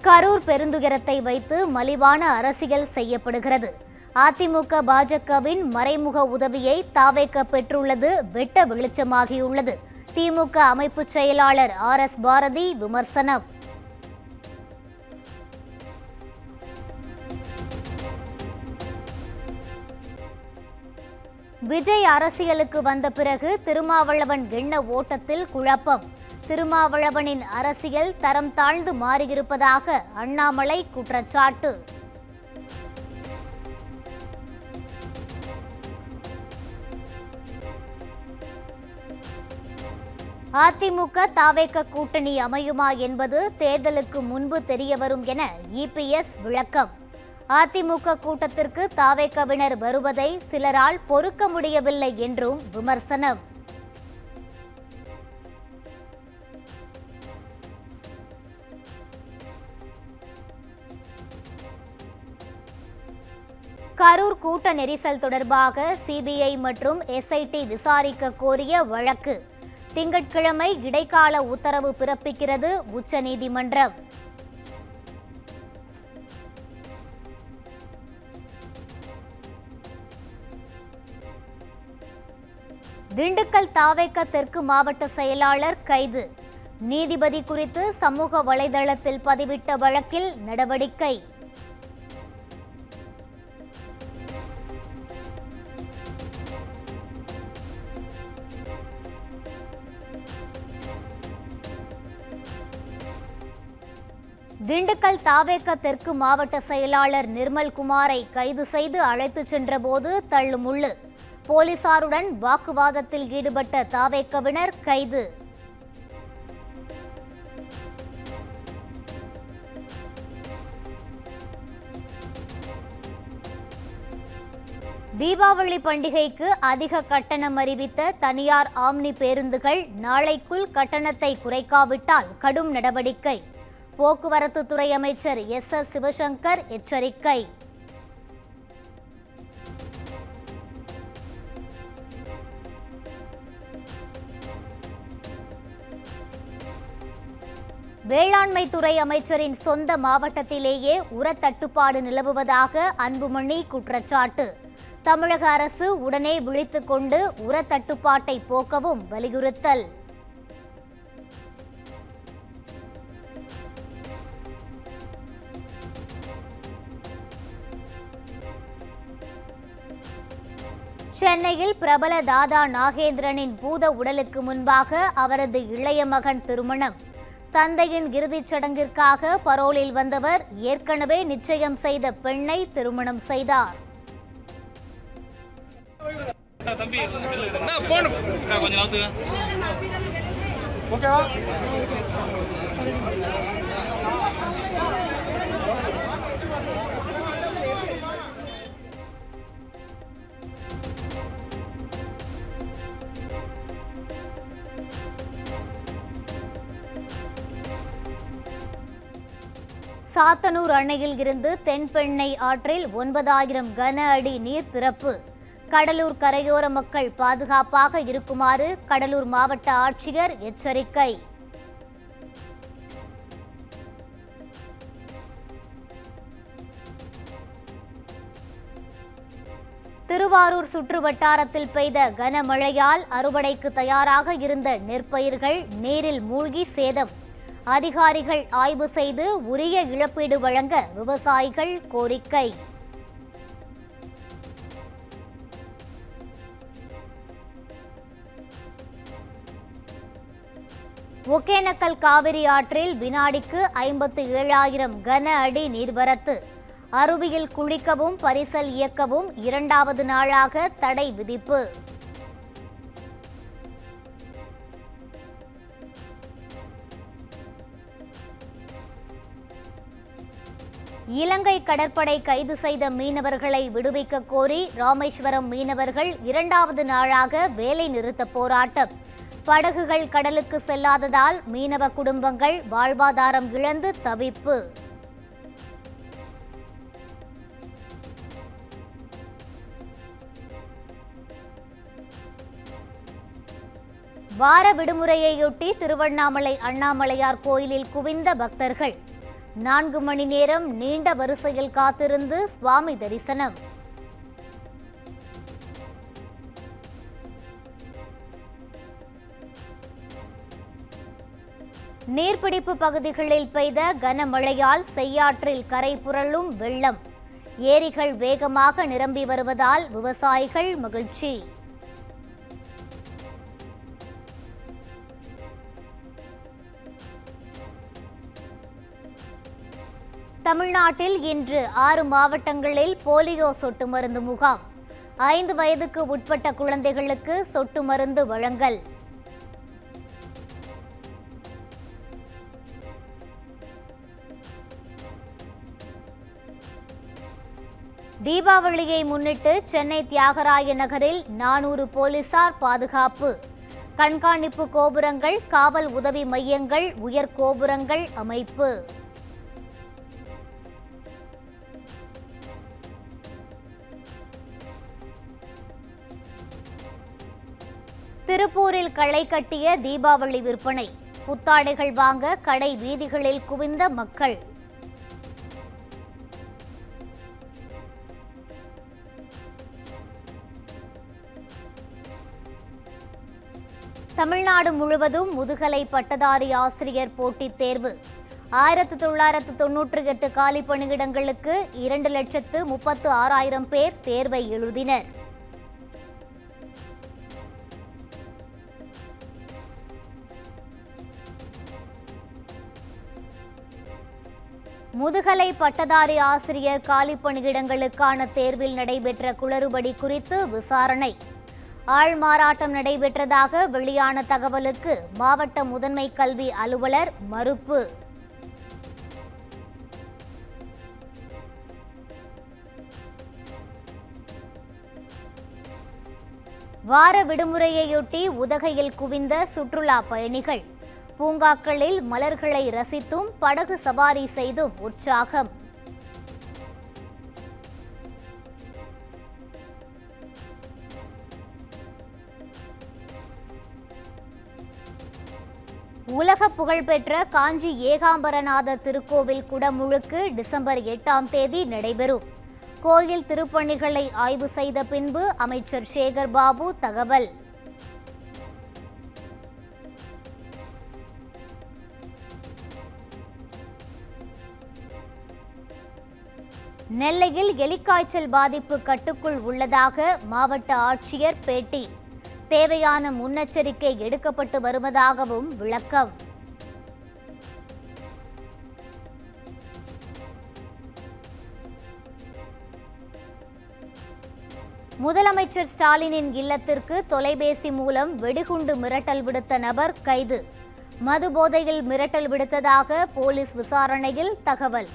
கரூர் பெருந்துயரத்தை வைத்து மலிவான அரசியல் செய்யப்படுகிறது. அதிமுக பாஜகவின் மறைமுக உதவியை தாவேக பெற்றுள்ளது வெட்ட வெளிச்சமாகியுள்ளது. திமுக அமைப்பு செயலாளர் RS பாரதி விமர்சனம். விஜய் அரசியலுக்கு வந்த பிறகு திருமாவளவன் எண்ண ஓட்டத்தில் குழப்பம். திருமாவளவனின் அரசியல் தரம் தாழ்ந்து மாறியிருப்பதாக அண்ணாமலை குற்றச்சாட்டு. அதிமுக தாவேக கூட்டணி அமையுமா என்பது தேர்தலுக்கு முன்பு தெரியவரும் என EPS விளக்கம். அதிமுக கூட்டத்திற்கு தாவேகவினர் வருவதை சிலரால் பொறுக்க முடியவில்லை என்றும் விமர்சனம். கரூர் கூட்ட நெரிசல் தொடர்பாக CBI மற்றும் SIT விசாரிக்க கோரிய வழக்கு. திங்கட்கிழமை இடைக்கால உத்தரவு பிறப்பிக்கிறது உச்சநீதிமன்றம். திண்டுக்கல் தாவேக தெற்கு மாவட்ட செயலாளர் கைது. நீதிபதி குறித்து சமூக வலைதளத்தில் பதிவிட்ட வழக்கில் நடவடிக்கை. திண்டுக்கல் தாவேக தெற்கு மாவட்ட செயலாளர் நிர்மல்குமாரை கைது செய்து அழைத்துச் சென்றபோது தள்ளுமுள்ளு. போலீசாருடன் வாக்குவாதத்தில் ஈடுபட்ட தாவேகவினர் கைது. தீபாவளி பண்டிகைக்கு அதிக கட்டணம் அறிவித்த தனியார் ஆம்னி பேருந்துகள் நாளைக்குள் கட்டணத்தை குறைக்காவிட்டால் கடும் நடவடிக்கை. போக்குவரத்து துறை அமைச்சர் SS சிவசங்கர் எச்சரிக்கை. வேளாண்மை துறை அமைச்சரின் சொந்த மாவட்டத்திலேயே உர தட்டுப்பாடு நிலவுவதாக அன்புமணி குற்றச்சாட்டு. தமிழக அரசு உடனே விழித்துக் கொண்டு உர தட்டுப்பாட்டை போக்கவும் வலியுறுத்தல். சென்னையில் பிரபல தாதா நாகேந்திரனின் பூத உடலுக்கு முன்பாக அவரது இளைய மகன் திருமணம். தந்தையின் இறுதிச் சடங்கிற்காக பரோலில் வந்தவர் ஏற்கனவே நிச்சயம் செய்த பெண்ணை திருமணம் செய்தார். சாத்தனூர் அணையில் இருந்து தென்பெண்ணை ஆற்றில் 9000 கன அடி நீர் திறப்பு. கடலூர் கரையோர மக்கள் பாதுகாப்பாக இருக்குமாறு கடலூர் மாவட்ட ஆட்சியர் எச்சரிக்கை. திருவாரூர் சுற்று வட்டாரத்தில் பெய்த கனமழையால் அறுவடைக்கு தயாராக இருந்த நெற்பயிர்கள் நீரில் மூழ்கி சேதம். அதிகாரிகள் ஆய்வு செய்து உரிய இழப்பீடு வழங்க விவசாயிகள் கோரிக்கை. ஒகேனக்கல் காவிரி ஆற்றில் வினாடிக்கு 57,000 கன அடி நீர்வரத்து. அருவியில் குளிக்கவும் பரிசல் இயக்கவும் 2வது நாளாக தடை விதிப்பு. இலங்கை கடற்படை கைது செய்த மீனவர்களை விடுவிக்க கோரி ராமேஸ்வரம் மீனவர்கள் 2வது நாளாக வேலை நிறுத்த போராட்டம். படகுகள் கடலுக்கு செல்லாததால் மீனவ குடும்பங்கள் வாழ்வாதாரம் இழந்து தவிப்பு. வார விடுமுறையொட்டி திருவண்ணாமலை அண்ணாமலையார் கோயிலில் குவிந்த பக்தர்கள். 4 மணி நேரம் நீண்ட வரிசையில் காத்திருந்து சுவாமி தரிசனம். நீர்பிடிப்பு பகுதிகளில் பெய்த கனமழையால் செய்யாற்றில் கரை புரளும் வெள்ளம். ஏரிகள் வேகமாக நிரம்பி வருவதால் விவசாயிகள் மகிழ்ச்சி. தமிழ்நாட்டில் இன்று 6 மாவட்டங்களில் போலியோ சொட்டு மருந்து முகாம். 5 வயதுக்கு உட்பட்ட குழந்தைகளுக்கு சொட்டு மருந்து வழங்கல். தீபாவளியை முன்னிட்டு சென்னை தியாகராய நகரில் 400 போலீசார் பாதுகாப்பு. கண்காணிப்பு கோபுரங்கள், காவல் உதவி மையங்கள், உயர் கோபுரங்கள் அமைப்பு. திருப்பூரில் களை கட்டிய தீபாவளி விற்பனை. புத்தாடைகள் வாங்க கடை வீதிகளில் குவிந்த மக்கள். தமிழ்நாடு முழுவதும் முதுகலை பட்டதாரி ஆசிரியர் போட்டித் தேர்வு. 1998 காலி பணியிடங்களுக்கு 2,36,000 பேர் தேர்வை எழுதினர். முதுகலை பட்டதாரி ஆசிரியர் காலி பணியிடங்களுக்கான தேர்வில் நடைபெற்ற குளறுபடி குறித்து விசாரணை. ஆள்மாறாட்டம் நடைபெற்றதாக வெளியான தகவலுக்கு மாவட்ட முதன்மை கல்வி அலுவலர் மறுப்பு. வார விடுமுறையொட்டி உதகையில் குவிந்த சுற்றுலா பயணிகள். பூங்காக்களில் மலர்களை ரசித்தும் படகு சவாரி செய்தும் உற்சாகம். உலக புகழ்பெற்ற காஞ்சி ஏகாம்பரநாதர் திருக்கோவில் குடமுழுக்கு டிசம்பர் 8ஆம் தேதி நடைபெறும். கோயில் திருப்பணிகளை ஆய்வு செய்த பின்பு அமைச்சர் சேகர் பாபு தகவல். நெல்லையில் எலிக்காய்ச்சல் பாதிப்பு கட்டுக்குள் உள்ளதாக மாவட்ட ஆட்சியர் பேட்டி. தேவையான முன்னெச்சரிக்கை எடுக்கப்பட்டு வருவதாகவும் விளக்கம். முதலமைச்சர் ஸ்டாலினின் இல்லத்திற்கு தொலைபேசி மூலம் வெடிகுண்டு மிரட்டல் விடுத்த நபர் கைது. மது போதையில் மிரட்டல் விடுத்ததாக போலீஸ் விசாரணையில் தகவல்.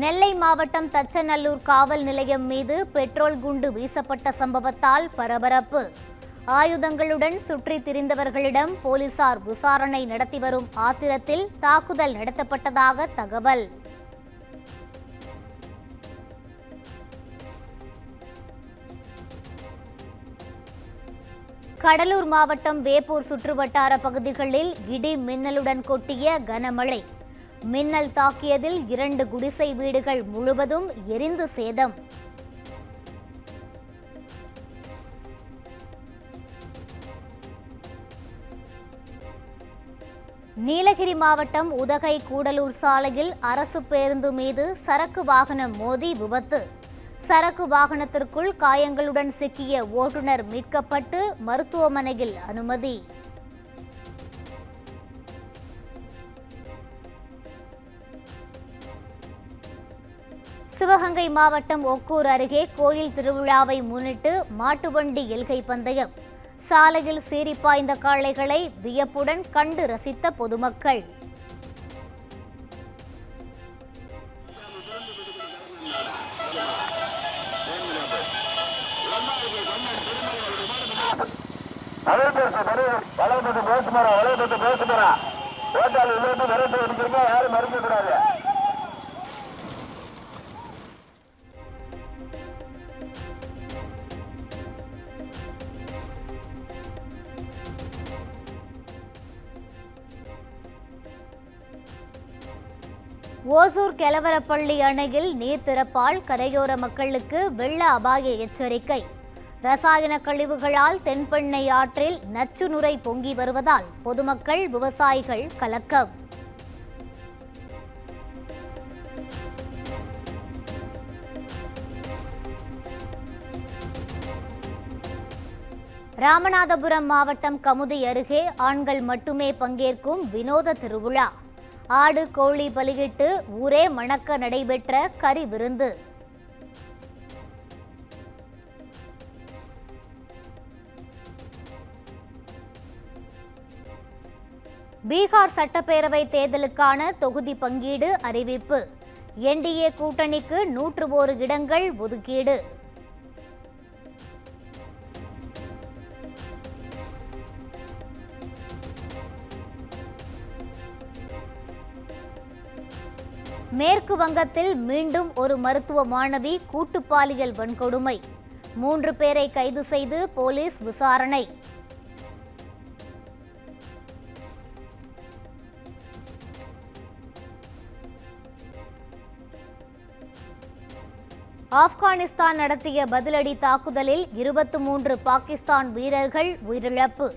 நெல்லை மாவட்டம் தச்சநல்லூர் காவல் நிலையம் மீது பெட்ரோல் குண்டு வீசப்பட்ட சம்பவத்தால் பரபரப்பு. ஆயுதங்களுடன் சுற்றித் திரிந்தவர்களிடம் போலீசார் விசாரணை நடத்தி வரும் ஆத்திரத்தில் தாக்குதல் நடத்தப்பட்டதாக தகவல். கடலூர் மாவட்டம் வேப்பூர் சுற்றுவட்டார பகுதிகளில் இடி மின்னலுடன் கொட்டிய கனமழை. மின்னல் தாக்கியதில் 2 குடிசை வீடுகள் முழுவதும் எரிந்து சேதம். நீலகிரி மாவட்டம் உதகை கூடலூர் சாலையில் அரசு பேருந்து மீது சரக்கு வாகனம் மோதி விபத்து. சரக்கு வாகனத்திற்குள் காயங்களுடன் சிக்கிய ஓட்டுநர் மீட்கப்பட்டு மருத்துவமனையில் அனுமதி. சிவகங்கை மாவட்டம் ஒக்கூர் அருகே கோயில் திருவிழாவை முன்னிட்டு மாட்டுவண்டி எல்கை பந்தயம். சாலையில் சீறிப்பாய்ந்த காளைகளை வியப்புடன் கண்டு ரசித்த பொதுமக்கள். ஓசூர் கெலவரப்பள்ளி அணையில் நீர் திறப்பால் கரையோர மக்களுக்கு வெள்ள அபாய எச்சரிக்கை. ரசாயன கழிவுகளால் தென்பெண்ணை ஆற்றில் நச்சு நுரை பொங்கி வருவதால் பொதுமக்கள், விவசாயிகள் கலக்கம். ராமநாதபுரம் மாவட்டம் கமுதி அருகே ஆண்கள் மட்டுமே பங்கேற்கும் வினோத திருவிழா. ஆடு, கோழி பலியிட்டு ஊரே மணக்க நடைபெற்ற கறி விருந்து. பீகார் சட்டப்பேரவை தேர்தலுக்கான தொகுதி பங்கீடு அறிவிப்பு. என்டிஏ கூட்டணிக்கு 101 இடங்கள் ஒதுக்கீடு. மேற்கு வங்கத்தில் மீண்டும் ஒரு மருத்துவ மாணவி கூட்டு பாலியல் வன்கொடுமை. 3 பேரை கைது செய்து போலீஸ் விசாரணை. ஆப்கானிஸ்தான் நடத்திய பதிலடி தாக்குதலில் 23 பாகிஸ்தான் வீரர்கள் உயிரிழப்பு.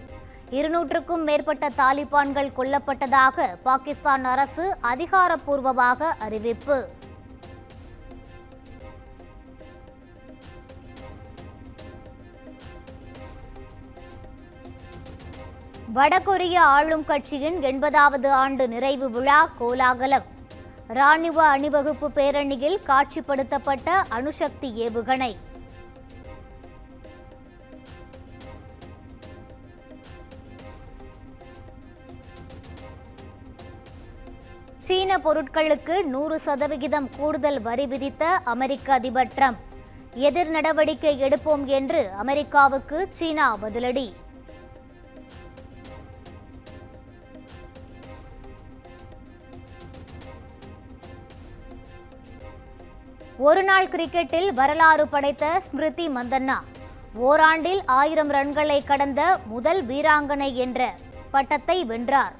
200க்கும் மேற்பட்ட தாலிபான்கள் கொல்லப்பட்டதாக பாகிஸ்தான் அரசு அதிகாரப்பூர்வமாக அறிவிப்பு. வடகொரிய ஆளும் கட்சியின் 80வது ஆண்டு நிறைவு விழா கோலாகலம். ராணுவ அணிவகுப்பு பேரணியில் காட்சிப்படுத்தப்பட்ட அணுசக்தி ஏவுகணை. சீன பொருட்களுக்கு 100% கூடுதல் வரி விதித்த அமெரிக்க அதிபர் டிரம்ப். எதிர் நடவடிக்கை எடுப்போம் என்று அமெரிக்காவுக்கு சீனா பதிலடி. ஒருநாள் கிரிக்கெட்டில் வரலாறு படைத்த ஸ்மிருதி மந்தன்னா. ஓராண்டில் 1000 ரன்களை கடந்த முதல் வீராங்கனை என்ற பட்டத்தை வென்றார்.